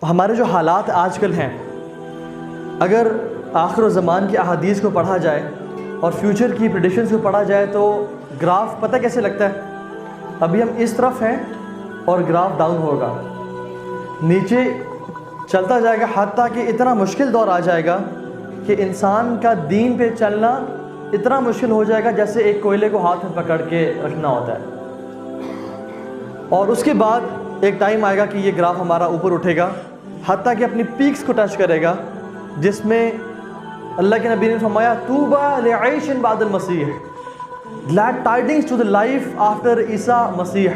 ہمارے جو حالات آج کل ہیں، اگر آخر و زمان کی احادیث کو پڑھا جائے اور فیوچر کی پریڈکشنز کو پڑھا جائے تو گراف پتہ کیسے لگتا ہے؟ ابھی ہم اس طرف ہیں اور گراف ڈاؤن ہوگا، نیچے چلتا جائے گا، حتیٰ کہ اتنا مشکل دور آ جائے گا کہ انسان کا دین پہ چلنا اتنا مشکل ہو جائے گا جیسے ایک کوئلے کو ہاتھ میں پکڑ کے رکھنا ہوتا ہے۔ اور اس کے بعد ایک ٹائم آئے گا کہ یہ گراف ہمارا اوپر اٹھے گا، حتیٰ کہ اپنی پیکس کو ٹچ کرے گا، جس میں اللہ کے نبی نے فرمایا طوبیٰ لعیش بعد المسیح، glad tidings to the life after عیسیٰ مسیح،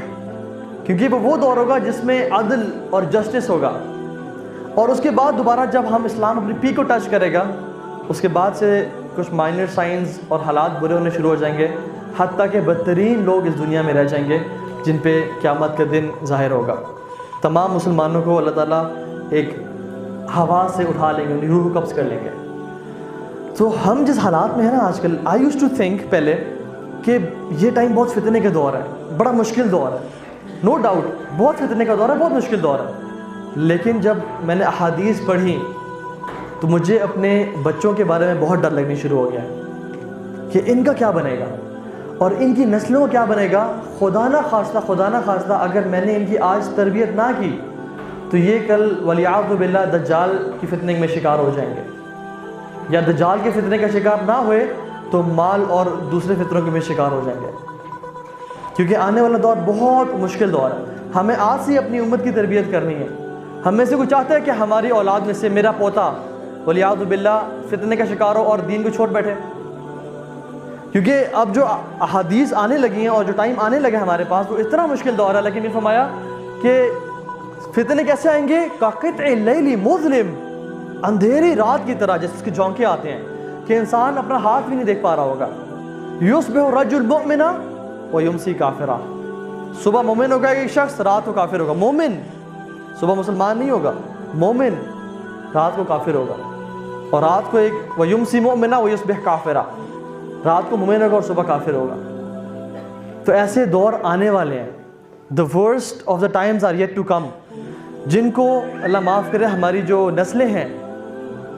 کیونکہ وہ دور ہوگا جس میں عدل اور جسٹس ہوگا۔ اور اس کے بعد دوبارہ جب ہم اسلام اپنی پیک کو ٹچ کرے گا، اس کے بعد سے کچھ مائنر سائنز اور حالات برے ہونے شروع ہو جائیں گے، حتیٰ کہ بدترین لوگ اس دنیا میں رہ جائیں گے جن پہ قیامت کا دن ظاہر ہوگا۔ تمام مسلمانوں کو اللہ تعالیٰ ایک ہوا سے اٹھا لیں گے، انہیں روح قبض کر لیں گے۔ تو ہم جس حالات میں ہیں نا آج کل، آئی یوز ٹو تھنک پہلے کہ یہ ٹائم بہت فتنے کا دور ہے، بڑا مشکل دور ہے، نو ڈاؤٹ بہت فتنے کا دور ہے، بہت مشکل دور ہے۔ لیکن جب میں نے احادیث پڑھی تو مجھے اپنے بچوں کے بارے میں بہت ڈر لگنے شروع ہو گیا کہ ان کا کیا بنے گا اور ان کی نسلوں کا کیا بنے گا۔ خدا نہ خواستہ اگر میں نے ان کی آج تربیت نہ کی تو یہ کل ولیعاذ باللہ دجال کی فتنے میں شکار ہو جائیں گے، یا دجال کے فتنے کا شکار نہ ہوئے تو مال اور دوسرے فتنوں کے میں شکار ہو جائیں گے، کیونکہ آنے والا دور بہت مشکل دور ہے۔ ہمیں آج سے اپنی امت کی تربیت کرنی ہے۔ ہم میں سے کوئی چاہتا ہے کہ ہماری اولاد میں سے میرا پوتا ولیعاذ باللہ فتنے کا شکار ہو اور دین کو چھوڑ بیٹھے؟ کیونکہ اب جو احادیث آنے لگی ہیں اور جو ٹائم آنے لگے ہمارے پاس وہ اتنا مشکل دور ہے، لیکن یہ فرمایا کہ فتنے کیسے آئیں گے؟ کقطع اللیل مظلم، اندھیری رات کی طرح جیسے اس کے جھونکے آتے ہیں کہ انسان اپنا ہاتھ بھی نہیں دیکھ پا رہا ہوگا۔ یصبح الرجل مؤمنا ویمسی کافرا، صبح مومن ہوگا ایک شخص، رات کو کافر ہوگا۔ مومن صبح مسلمان نہیں ہوگا، مومن رات کو کافر ہوگا، اور رات کو ایک ویمسی مؤمنا ویصبح کافرا، رات کو مومن ہوگا اور صبح کافر ہوگا۔ تو ایسے دور آنے والے ہیں، the worst of the times are yet to come، جن کو اللہ معاف کرے ہماری جو نسلیں ہیں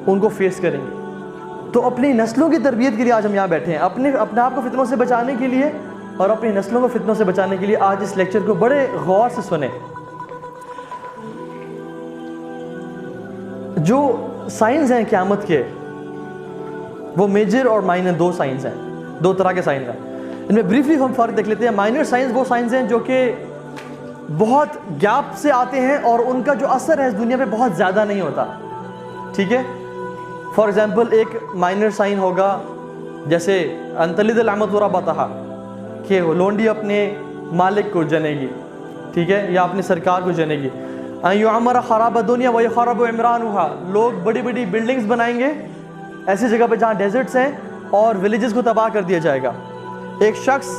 ان کو فیس کریں گے۔ تو اپنی نسلوں کی تربیت کے لیے آج ہم یہاں بیٹھے ہیں، اپنے آپ کو فتنوں سے بچانے کے لیے اور اپنی نسلوں کو فتنوں سے بچانے کے لیے آج اس لیکچر کو بڑے غور سے سنیں۔ جو سائنس ہیں قیامت کے، وہ میجر اور مائنر دو سائنس ہیں، دو طرح کے سائنس ہیں۔ ان میں بریفلی ہم فرق دیکھ لیتے ہیں۔ مائنر سائنس وہ سائنس ہیں جو کہ بہت گیپ سے آتے ہیں اور ان کا جو اثر ہے اس دنیا پہ بہت زیادہ نہیں ہوتا، ٹھیک ہے؟ فار ایگزامپل ایک مائنر سائن ہوگا جیسے ان تلد الامۃ ربتہا، کہ لونڈی اپنے مالک کو جنے گی، ٹھیک ہے، یا اپنے سرکار کو جنے گی۔ ان یعمر خراب الدنیا ویخرب عمرانہا، لوگ بڑی بڑی بلڈنگز بنائیں گے ایسی جگہ پہ جہاں ڈیزرٹس ہیں اور ولیجز کو تباہ کر دیا جائے گا۔ ایک شخص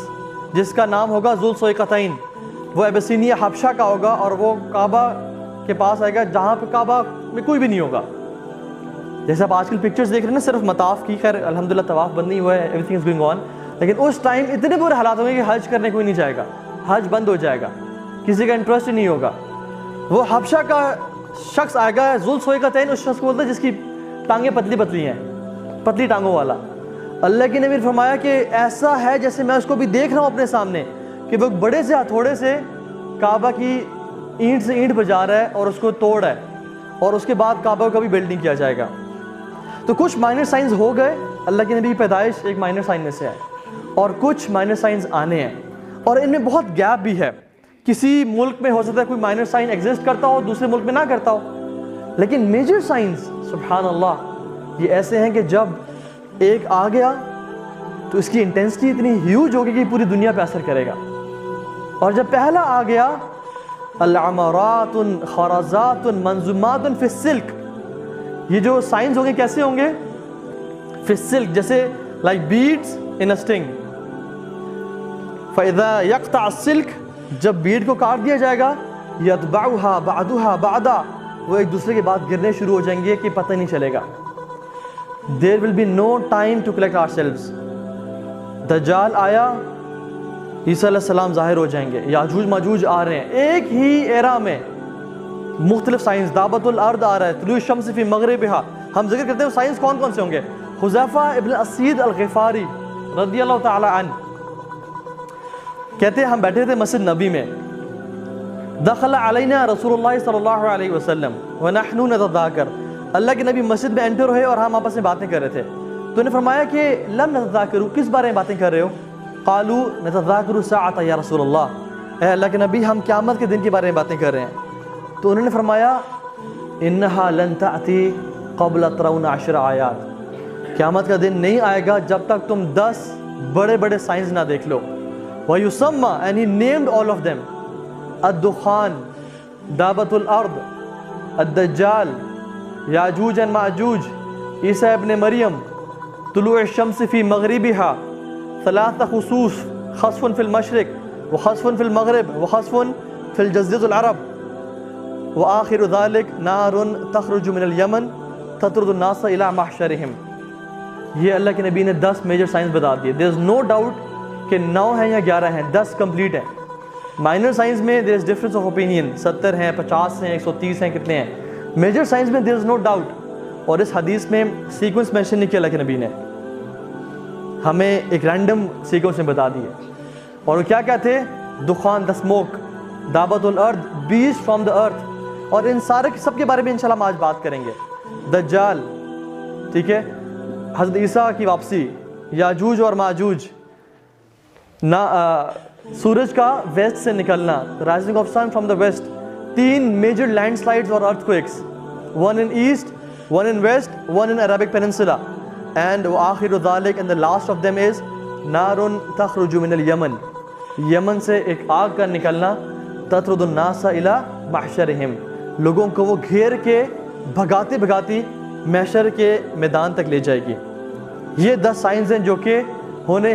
جس کا نام ہوگا ذو السویقتین، وہ ابسینیہ حبشہ کا ہوگا اور وہ کعبہ کے پاس آئے گا جہاں پہ کعبہ میں کوئی بھی نہیں ہوگا۔ جیسے آپ آج کل پکچرز دیکھ رہے ہیں نا، صرف مطاف کی، خیر الحمدللہ طواف بند نہیں ہوا ہے، every thing is going on, لیکن اس ٹائم اتنے برے حالات ہوں گے کہ حج کرنے کوئی نہیں جائے گا، حج بند ہو جائے گا، کسی کا انٹرسٹ ہی نہیں ہوگا۔ وہ حبشہ کا شخص آئے گا ذو السویقتین، اس شخص کو بولتا ہے جس کی ٹانگیں پتلی پتلی ہیں، پتلی ٹانگوں والا۔ اللہ کے نبی نے فرمایا کہ ایسا ہے جیسے میں اس کو بھی دیکھ رہا ہوں اپنے سامنے کہ وہ بڑے سے ہتھوڑے سے کعبہ کی اینٹ سے اینٹ بجا رہا ہے اور اس کو توڑ ہے، اور اس کے بعد کعبہ کا بھی بلڈ نہیں کیا جائے گا۔ تو کچھ مائنر سائنس ہو گئے، اللہ کے نبی کی پیدائش ایک مائنر سائن میں سے ہے، اور کچھ مائنر سائنس آنے ہیں، اور ان میں بہت گیپ بھی ہے۔ کسی ملک میں ہو سکتا ہے کوئی مائنر سائن ایگزسٹ کرتا ہو، دوسرے ملک میں نہ کرتا ہو، لیکن میجر سائنس سبحان اللہ یہ ایسے ہیں کہ جب ایک آ گیا تو اس کی انٹینسٹی اتنی ہیوج ہوگی کہ پوری دنیا پہ اثر کرے گا، اور جب پہلا آ گیا العمارات خرزات منظومات فی السلک، یہ جو سائنس ہوں گے کیسے ہوں گے؟ فی السلک، جیسے لائک بیڈز ان اے اسٹنگ، فاذا یقطع السلک، جب بیڈ کو کاٹ دیا جائے گا، یتبعها بعضها بعضا، وہ ایک دوسرے کے بعد گرنے شروع ہو جائیں گے کہ پتہ نہیں چلے گا۔ There will be no time to collect ourselves۔ دجال آیا، عیسیٰ علیہ السلام ظاہر ہو جائیں گے، یاجوج ماجوج آ رہے ہیں، ایک ہی ایرا میں مختلف سائنس، دعوت الارض آ رہا ہے، طلوع الشمس فی مغربہا، ہم ذکر کرتے ہیں سائنس کون کون سے ہوں گے. حذیفہ ابن اسید الغفاری رضی اللہ تعالی عنہ کہتے ہیں ہم بیٹھے تھے مسجد نبی میں، دخل علینا رسول اللہ صلی اللہ علیہ وسلم ونحن نتذاکر، اللہ کے نبی مسجد میں انٹر ہوئے اور ہم آپس میں باتیں کر رہے تھے. تو انہیں فرمایا کہ لم نتذاکروا، کس بارے میں باتیں کر رہے ہو؟ قالوا نتذاکر الساعۃ یا رسول اللہ، اے اللہ کے نبی ہم قیامت کے دن کے بارے میں باتیں کر رہے ہیں. تو انہوں نے فرمایا انہا لن تأتی قبل ترون 10 آیات، قیامت کا دن نہیں آئے گا جب تک تم 10 بڑے بڑے سائنس نہ دیکھ لو. وَيُسَمَّى and he named all of them، الدخان، دعوت الارض، الدجال، یاجوج and ماجوج، عیسیٰ ابن مریم، طلوع الشمس فی مغربہا، 3 خصوص، خسف فی المشرق وخسف فی المغرب وخسف فی الجزیرۃ العرب، وآخر ذلك نار تخرج من الیمن تطرد الناس الی محشرہم. یہ اللہ کے نبی نے 10 میجر سائنس بتا دیے. there is no doubt کہ 9 ہیں یا 11 ہیں، 10 کمپلیٹ ہیں. مائنر سائنس میں there is difference of opinion، 70 ہیں، 50 ہیں، 130 ہیں، کتنے ہیں. میجر سائنس میں there is no doubt. اور اس حدیث میں سیکوینس مینشن نہیں کیا اللہ کے نبی نے، ہمیں ایک رینڈم سیکوینس میں بتا دیے. اور وہ کیا تھے؟ دخان، the smoke، دعوت الارض، beast from the earth. اور ان سارے سب کے بارے میں انشاءاللہ ہم آج بات کریں گے. دجال، ٹھیک ہے، حضرت عیسیٰ کی واپسی، یاجوج اور ماجوج، سورج کا ویسٹ سے نکلنا، rising of sun from the west, 3 major landslides اور earthquakes, 1 in east, 1 in west, 1 in Arabic peninsula, and وآخر ذلک and the last of them is نار تخرج من الیمن، یمن سے ایک آگ کا نکلنا، تطرد الناس الی محشرہم، لوگوں کو وہ گھیر کے بھگاتی بھگاتی محشر کے میدان تک لے جائے گی. یہ 10 سائنس ہیں جو کہ ہونے